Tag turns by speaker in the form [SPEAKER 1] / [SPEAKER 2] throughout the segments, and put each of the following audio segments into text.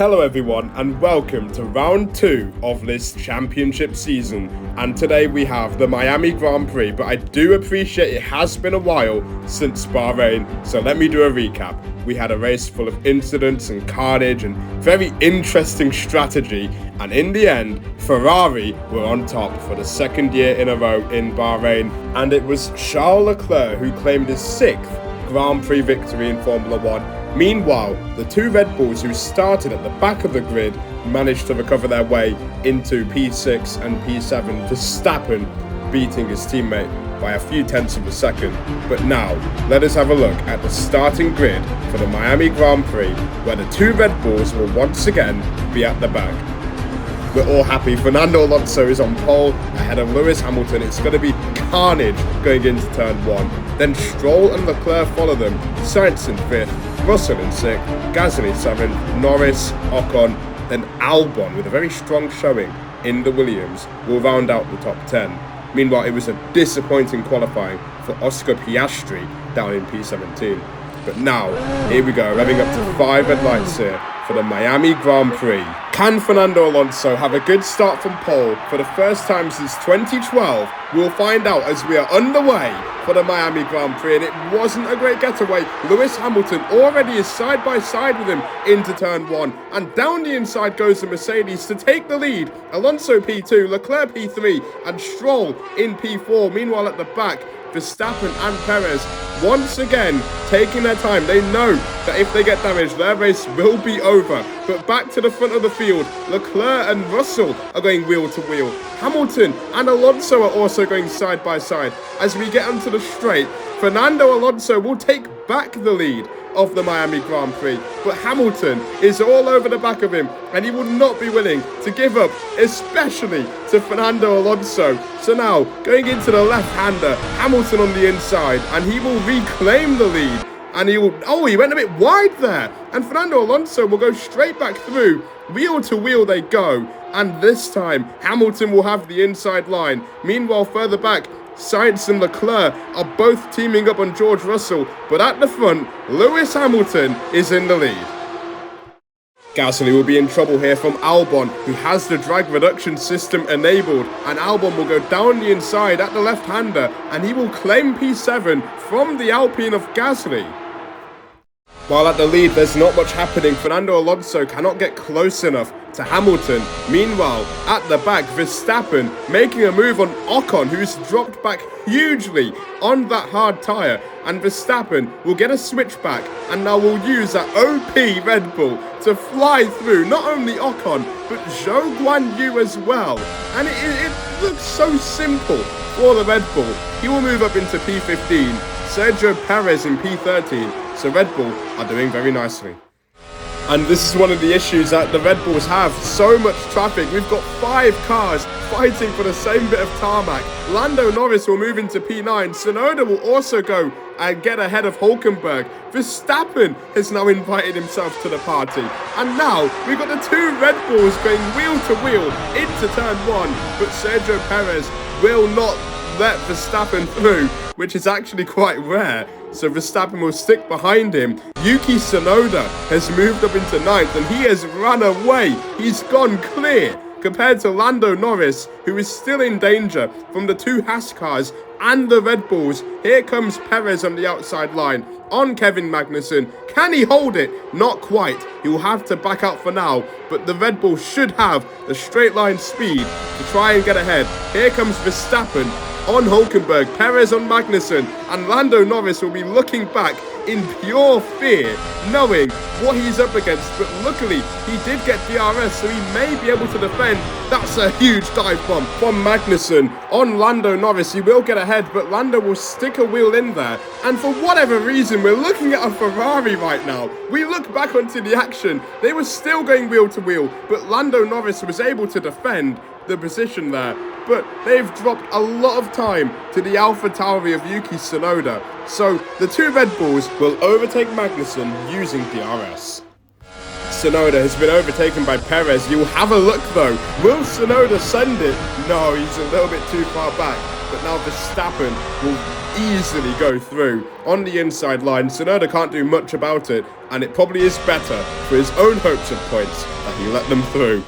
[SPEAKER 1] Hello everyone and welcome to round 2 of this championship season, and today we have the Miami Grand Prix, but I do appreciate it has been a while since Bahrain, so let me do a recap. We had a race full of incidents and carnage and very interesting strategy, and in the end Ferrari were on top for the second year in a row in Bahrain, and it was Charles Leclerc who claimed his 6th Grand Prix victory in Formula 1. Meanwhile, the two Red Bulls who started at the back of the grid managed to recover their way into P6 and P7, Verstappen beating his teammate by a few tenths of a second. But now, let us have a look at the starting grid for the Miami Grand Prix, where the two Red Bulls will once again be at the back. We're all happy. Fernando Alonso is on pole ahead of Lewis Hamilton. It's going to be carnage going into turn 1. Then Stroll and Leclerc follow them, Sainz in 5th, Russell in 6th, Gasly 7th, Norris, Ocon, then Albon with a very strong showing in the Williams will round out the top 10. Meanwhile, it was a disappointing qualifying for Oscar Piastri down in P17. But now, here we go, revving up to 5 red lights here for the Miami Grand Prix. Can Fernando Alonso have a good start from pole for the first time since 2012? We'll find out as we are underway for the Miami Grand Prix, and it wasn't a great getaway. Lewis Hamilton already is side by side with him into turn 1, and down the inside goes the Mercedes to take the lead. Alonso P2, Leclerc P3, and Stroll in P4. Meanwhile at the back, Verstappen and Perez once again taking their time. They know that if they get damaged, their race will be over. But back to the front of the field, Leclerc and Russell are going wheel to wheel. Hamilton and Alonso are also going side by side. As we get onto the straight, Fernando Alonso will take back the lead of the Miami Grand Prix, but Hamilton is all over the back of him, and he will not be willing to give up, especially to Fernando Alonso. So now, going into the left-hander, Hamilton on the inside, and he will reclaim the lead, and he went a bit wide there, and Fernando Alonso will go straight back through. Wheel to wheel they go, and this time, Hamilton will have the inside line. Meanwhile, further back, Sainz and Leclerc are both teaming up on George Russell, but at the front, Lewis Hamilton is in the lead. Gasly will be in trouble here from Albon, who has the drag reduction system enabled, and Albon will go down the inside at the left-hander, and he will claim P7 from the Alpine of Gasly. While at the lead, there's not much happening. Fernando Alonso cannot get close enough to Hamilton. Meanwhile, at the back, Verstappen making a move on Ocon, who's dropped back hugely on that hard tyre. And Verstappen will get a switchback, and now will use that OP Red Bull to fly through not only Ocon, but Zhou Guanyu as well. And it looks so simple for the Red Bull. He will move up into P15, Sergio Perez in P13. So Red Bull are doing very nicely. And this is one of the issues that the Red Bulls have. So much traffic. We've got 5 cars fighting for the same bit of tarmac. Lando Norris will move into P9. Tsunoda will also go and get ahead of Hulkenberg. Verstappen has now invited himself to the party. And now we've got the 2 Red Bulls going wheel to wheel into turn 1. But Sergio Perez will not let Verstappen through, which is actually quite rare. So Verstappen will stick behind him. Yuki Tsunoda has moved up into 9th, and he has run away. He's gone clear compared to Lando Norris, who is still in danger from the 2 Haas cars and the Red Bulls. Here comes Perez on the outside line on Kevin Magnussen. Can he hold it? Not quite. He will have to back out for now, but the Red Bull should have the straight line speed to try and get ahead. Here comes Verstappen on Hulkenberg, Perez on Magnussen, and Lando Norris will be looking back in pure fear, knowing what he's up against. But luckily, he did get DRS, so he may be able to defend. That's a huge dive bomb from Magnussen on Lando Norris. He will get ahead, but Lando will stick a wheel in there. And for whatever reason, we're looking at a Ferrari right now. We look back onto the action. They were still going wheel to wheel, but Lando Norris was able to defend the position there. But they've dropped a lot of time to the AlphaTauri of Yuki Tsunoda. So the 2 Red Bulls will overtake Magnussen using DRS. Tsunoda has been overtaken by Perez. You'll have a look though. Will Tsunoda send it? No, he's a little bit too far back. But now Verstappen will easily go through on the inside line. Tsunoda can't do much about it. and it probably is better for his own hopes of points that he let them through.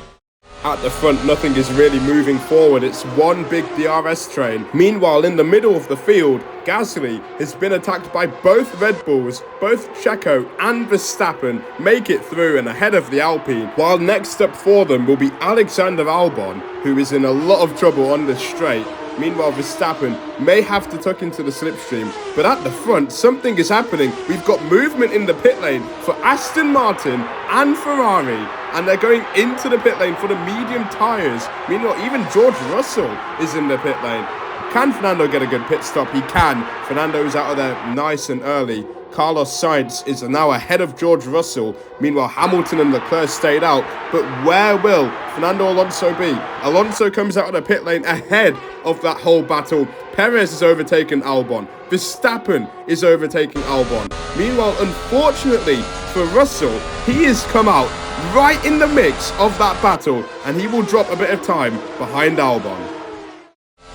[SPEAKER 1] At the front, nothing is really moving forward. It's one big DRS train. Meanwhile, in the middle of the field, Gasly has been attacked by both Red Bulls. Both Checo and Verstappen make it through and ahead of the Alpine, while next up for them will be Alexander Albon, who is in a lot of trouble on the straight. Meanwhile, Verstappen may have to tuck into the slipstream, but at the front, something is happening. We've got movement in the pit lane for Aston Martin and Ferrari, and they're going into the pit lane for the medium tyres. Meanwhile, even George Russell is in the pit lane. Can Fernando get a good pit stop? He can. Fernando is out of there nice and early. Carlos Sainz is now ahead of George Russell. Meanwhile, Hamilton and Leclerc stayed out. But where will Fernando Alonso be? Alonso comes out of the pit lane ahead of that whole battle. Perez has overtaken Albon. Verstappen is overtaking Albon. Meanwhile, unfortunately for Russell, he has come out right in the mix of that battle, and he will drop a bit of time behind Albon.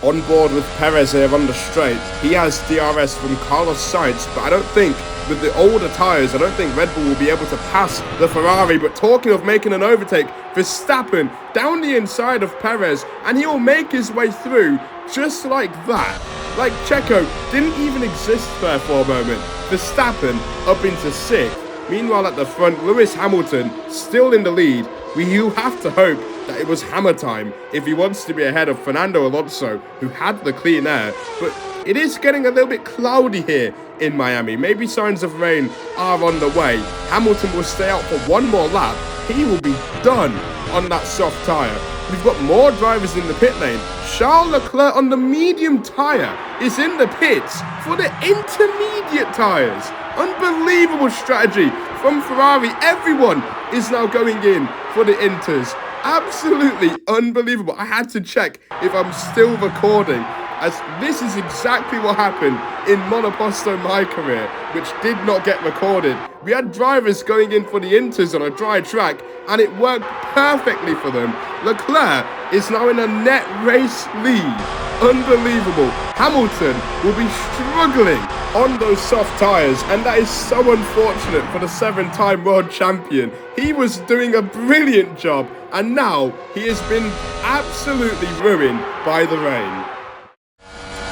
[SPEAKER 1] On board with Perez here on the straight, he has DRS from Carlos Sainz, but I don't think, with the older tyres, I don't think Red Bull will be able to pass the Ferrari. But talking of making an overtake, Verstappen down the inside of Perez, and he will make his way through just like that. Like Checo didn't even exist there for a moment. Verstappen up into 6th. Meanwhile at the front, Lewis Hamilton still in the lead. You have to hope that it was hammer time if he wants to be ahead of Fernando Alonso, who had the clean air. But it is getting a little bit cloudy here in Miami. Maybe signs of rain are on the way. Hamilton will stay out for one more lap. He will be done on that soft tyre. We've got more drivers in the pit lane. Charles Leclerc on the medium tyre is in the pits for the intermediate tyres. Unbelievable strategy from Ferrari. Everyone is now going in for the inters. Absolutely unbelievable. I had to check if I'm still recording, as this is exactly what happened in Monoposto my career, which did not get recorded. We had drivers going in for the inters on a dry track, and it worked perfectly for them. Leclerc is now in a net race lead. Unbelievable. Hamilton will be struggling on those soft tyres, and that is so unfortunate for the 7-time world champion. He was doing a brilliant job, and now he has been absolutely ruined by the rain.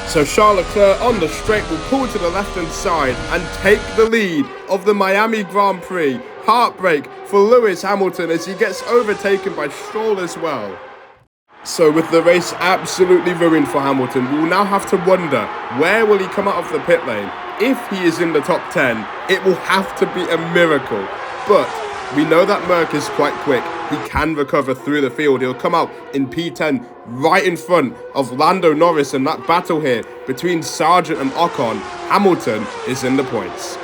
[SPEAKER 1] So Charles Leclerc on the straight will pull to the left-hand side and take the lead of the Miami Grand Prix. Heartbreak for Lewis Hamilton as he gets overtaken by Stroll as well. So with the race absolutely ruined for Hamilton, we will now have to wonder, where will he come out of the pit lane? If he is in the top 10, it will have to be a miracle. But we know that Merc is quite quick. He can recover through the field. He'll come out in P10 right in front of Lando Norris, and that battle here between Sargent and Ocon, Hamilton is in the points.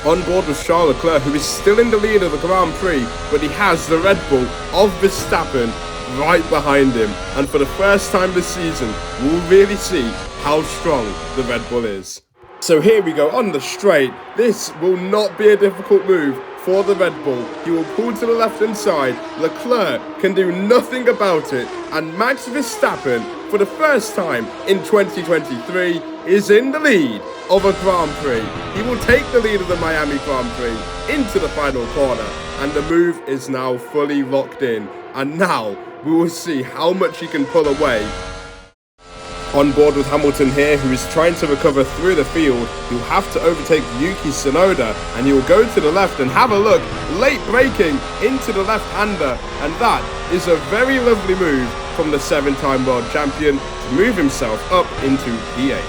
[SPEAKER 1] On board with Charles Leclerc, who is still in the lead of the Grand Prix, but he has the Red Bull of Verstappen right behind him. And for the first time this season, we'll really see how strong the Red Bull is. So here we go on the straight. This will not be a difficult move for the Red Bull. He will pull to the left-hand side. Leclerc can do nothing about it. And Max Verstappen, for the first time in 2023, is in the lead of a Grand Prix. He will take the lead of the Miami Grand Prix into the final corner. And the move is now fully locked in. And now we will see how much he can pull away. On board with Hamilton here, who is trying to recover through the field. He'll have to overtake Yuki Tsunoda, and he will go to the left and have a look. Late braking into the left-hander, and that is a very lovely move from the 7-time world champion to move himself up into P8.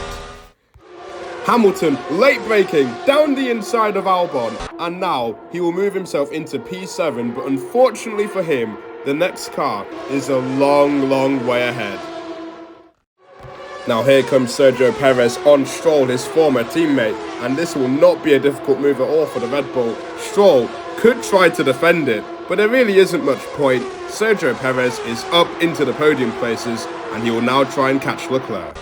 [SPEAKER 1] Hamilton late braking down the inside of Albon, and now he will move himself into P7, but unfortunately for him, the next car is a long way ahead. Now here comes Sergio Perez on Stroll, his former teammate, and this will not be a difficult move at all for the Red Bull. Stroll could try to defend it, but there really isn't much point. Sergio Perez is up into the podium places, and he will now try and catch Leclerc.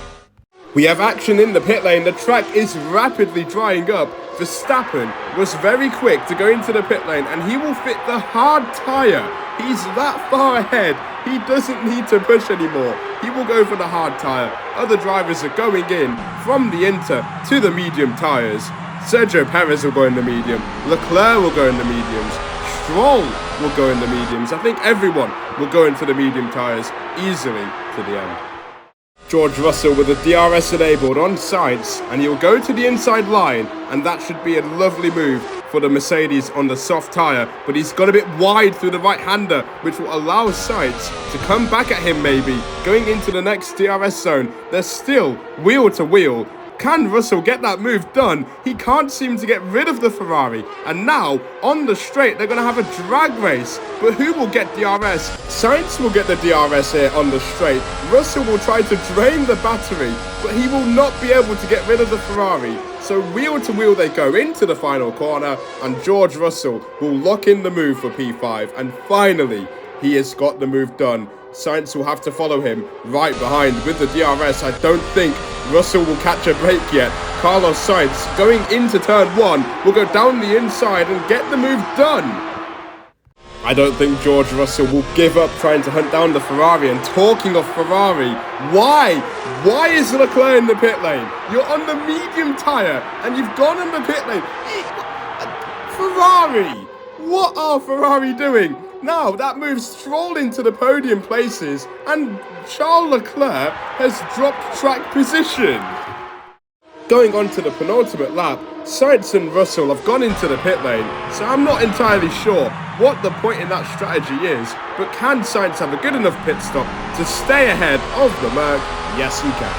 [SPEAKER 1] We have action in the pit lane. The track is rapidly drying up. Verstappen was very quick to go into the pit lane, and he will fit the hard tyre. He's that far ahead. He doesn't need to push anymore. He will go for the hard tyre. Other drivers are going in from the inter to the medium tyres. Sergio Perez will go in the medium. Leclerc will go in the mediums. Stroll will go in the mediums. I think everyone will go into the medium tyres easily to the end. George Russell with the DRS enabled on Sainz, and he'll go to the inside line, and that should be a lovely move for the Mercedes on the soft tyre, but he's got a bit wide through the right-hander, which will allow Sainz to come back at him maybe, going into the next DRS zone. They're still wheel to wheel. Can Russell get that move done? He can't seem to get rid of the Ferrari. And now, on the straight, they're going to have a drag race. But who will get DRS? Sainz will get the DRS here on the straight. Russell will try to drain the battery, but he will not be able to get rid of the Ferrari. So wheel to wheel they go into the final corner, and George Russell will lock in the move for P5. And finally, he has got the move done. Sainz will have to follow him right behind with the DRS. I don't think Russell will catch a break yet. Carlos Sainz going into turn 1 will go down the inside and get the move done. I don't think George Russell will give up trying to hunt down the Ferrari. And talking of Ferrari, why is Leclerc in the pit lane? You're on the medium tyre and you've gone in the pit lane. Ferrari! What are Ferrari doing? Now that moves Stroll into the podium places, and Charles Leclerc has dropped track position. Going on to the penultimate lap, Sainz and Russell have gone into the pit lane, so I'm not entirely sure what the point in that strategy is, but can Sainz have a good enough pit stop to stay ahead of the Merc? Yes, he can.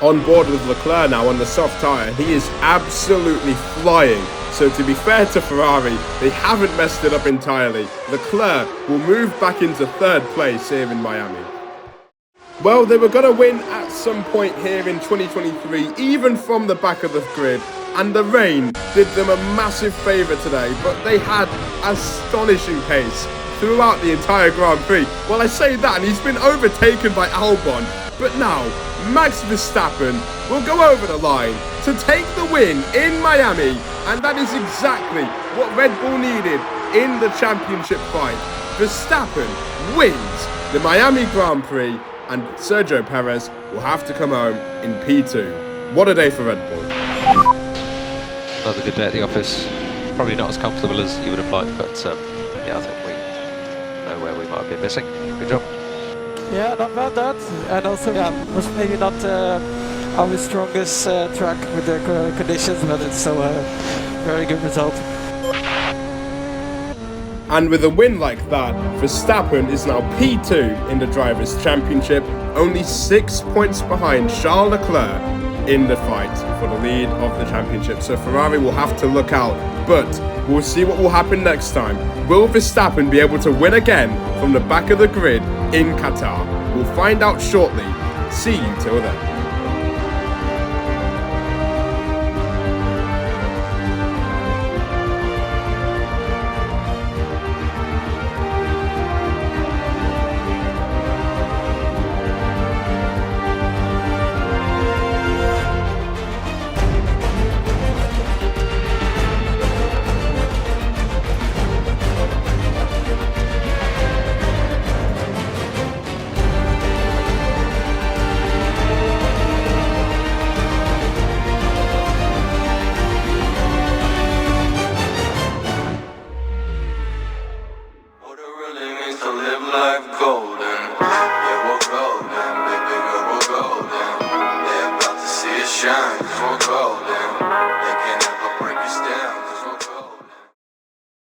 [SPEAKER 1] On board with Leclerc now on the soft tyre, he is absolutely flying. So to be fair to Ferrari, they haven't messed it up entirely. Leclerc will move back into 3rd place here in Miami. Well, they were going to win at some point here in 2023, even from the back of the grid, and the rain did them a massive favour today, but they had astonishing pace throughout the entire Grand Prix. Well, I say that, and he's been overtaken by Albon, but now Max Verstappen will go over the line to take the win in Miami, and that is exactly what Red Bull needed in the championship fight. Verstappen wins the Miami Grand Prix, and Sergio Perez will have to come home in P2. What a day for Red Bull.
[SPEAKER 2] Another good day at the office. Probably not as comfortable as you would have liked, but yeah, I think we know where we might have been missing. Good job.
[SPEAKER 3] Yeah, not bad that. And also, yeah, was maybe not our strongest track with the conditions, but it's still a very good result.
[SPEAKER 1] And with a win like that, Verstappen is now P2 in the Drivers' Championship, only 6 points behind Charles Leclerc in the fight for the lead of the championship. So Ferrari will have to look out, but we'll see what will happen next time. Will Verstappen be able to win again from the back of the grid in Qatar? We'll find out shortly. See you till then.